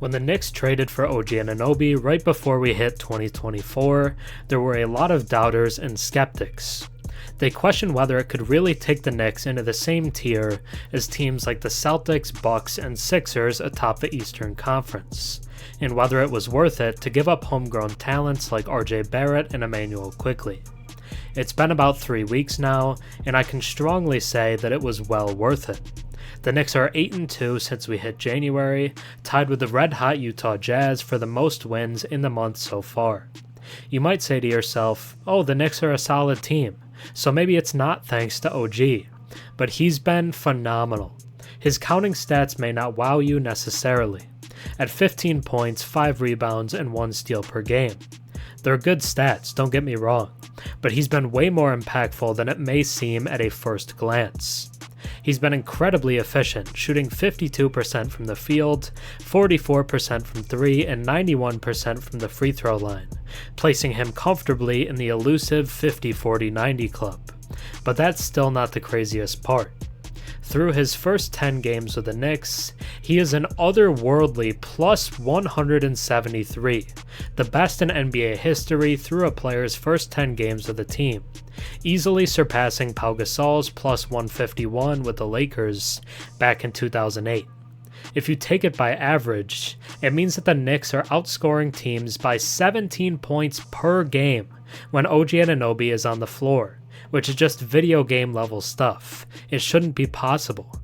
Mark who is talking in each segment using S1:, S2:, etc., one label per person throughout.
S1: When the Knicks traded for OG Anunoby right before we hit 2024, there were a lot of doubters and skeptics. They questioned whether it could really take the Knicks into the same tier as teams like the Celtics, Bucks, and Sixers atop the Eastern Conference, and whether it was worth it to give up homegrown talents like Barrett and Immanuel Quickley. It's been about 3 weeks now, and I can strongly say that it was well worth it. The Knicks are 8-2 since we hit January, tied with the red-hot Utah Jazz for the most wins in the month so far. You might say to yourself, oh, the Knicks are a solid team, so maybe it's not thanks to OG. But he's been phenomenal. His counting stats may not wow you necessarily. At 15 points, 5 rebounds, and 1 steal per game. They're good stats, don't get me wrong, but he's been way more impactful than it may seem at a first glance. He's been incredibly efficient, shooting 52% from the field, 44% from 3, and 91% from the free throw line, placing him comfortably in the elusive 50-40-90 club. But that's still not the craziest part. Through his first 10 games with the Knicks, he is an otherworldly plus 173, the best in NBA history through a player's first 10 games with the team, easily surpassing Pau Gasol's plus 151 with the Lakers back in 2008. If you take it by average, it means that the Knicks are outscoring teams by 17 points per game when OG Anunoby is on the floor, which is just video game level stuff. It shouldn't be possible.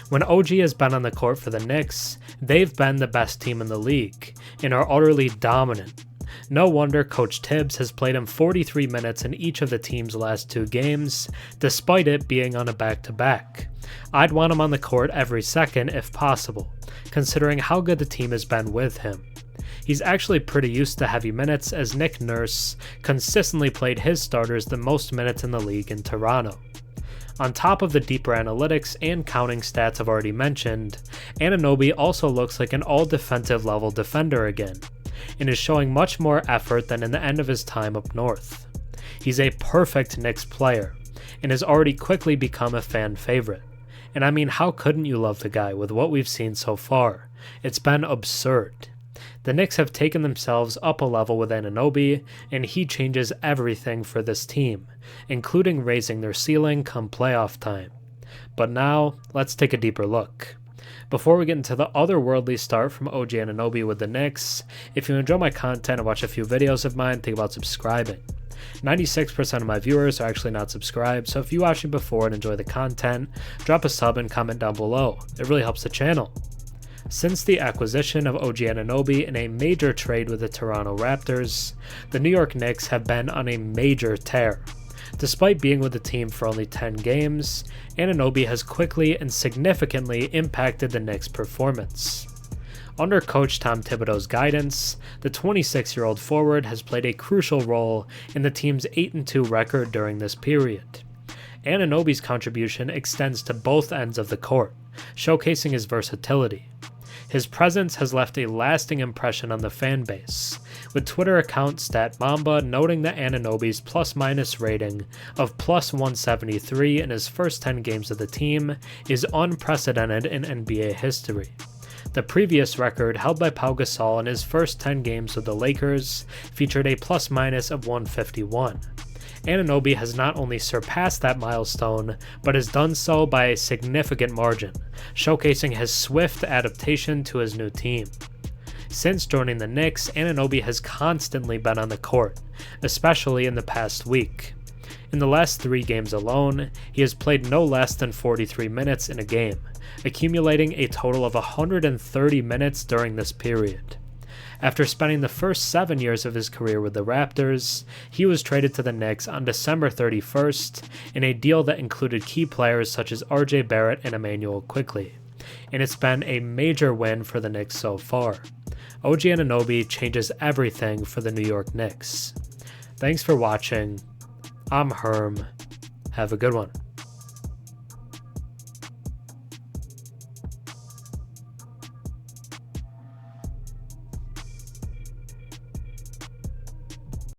S1: When OG has been on the court for the Knicks, they've been the best team in the league and are utterly dominant. No wonder Coach Thibs has played him 43 minutes in each of the team's last 2 games, despite it being on a back-to-back. I'd want him on the court every second if possible, considering how good the team has been with him. He's actually pretty used to heavy minutes, as Nick Nurse consistently played his starters the most minutes in the league in Toronto. On top of the deeper analytics and counting stats I've already mentioned, Anunoby also looks like an all-defensive level defender again, and is showing much more effort than in the end of his time up north. He's a perfect Knicks player, and has already quickly become a fan favorite. And I mean, how couldn't you love the guy with what we've seen so far? It's been absurd. The Knicks have taken themselves up a level with Anunoby, and he changes everything for this team, including raising their ceiling come playoff time. But now, let's take a deeper look. Before we get into the otherworldly start from OG Anunoby with the Knicks, if you enjoy my content and watch a few videos of mine, think about subscribing. 96% of my viewers are actually not subscribed, so if you watch me before and enjoy the content, drop a sub and comment down below. It really helps the channel. Since the acquisition of OG Anunoby in a major trade with the Toronto Raptors, the New York Knicks have been on a major tear. Despite being with the team for only 10 games, Anunoby has quickly and significantly impacted the Knicks' performance. Under coach Tom Thibodeau's guidance, the 26-year-old forward has played a crucial role in the team's 8-2 record during this period. Anunoby's contribution extends to both ends of the court, showcasing his versatility. His presence has left a lasting impression on the fan base, with Twitter account StatMamba noting that Anunoby's plus-minus rating of plus 173 in his first 10 games of the team is unprecedented in NBA history. The previous record, held by Pau Gasol in his first 10 games with the Lakers, featured a plus-minus of 151. Anunoby has not only surpassed that milestone, but has done so by a significant margin, showcasing his swift adaptation to his new team. Since joining the Knicks, Anunoby has constantly been on the court, especially in the past week. In the last 3 games alone, he has played no less than 43 minutes in a game, accumulating a total of 130 minutes during this period. After spending the first 7 years of his career with the Raptors, he was traded to the Knicks on December 31st in a deal that included key players such as Barrett and Immanuel Quickley, and it's been a major win for the Knicks so far. OG Anunoby changes everything for the New York Knicks. Thanks for watching. I'm Herm. Have a good one.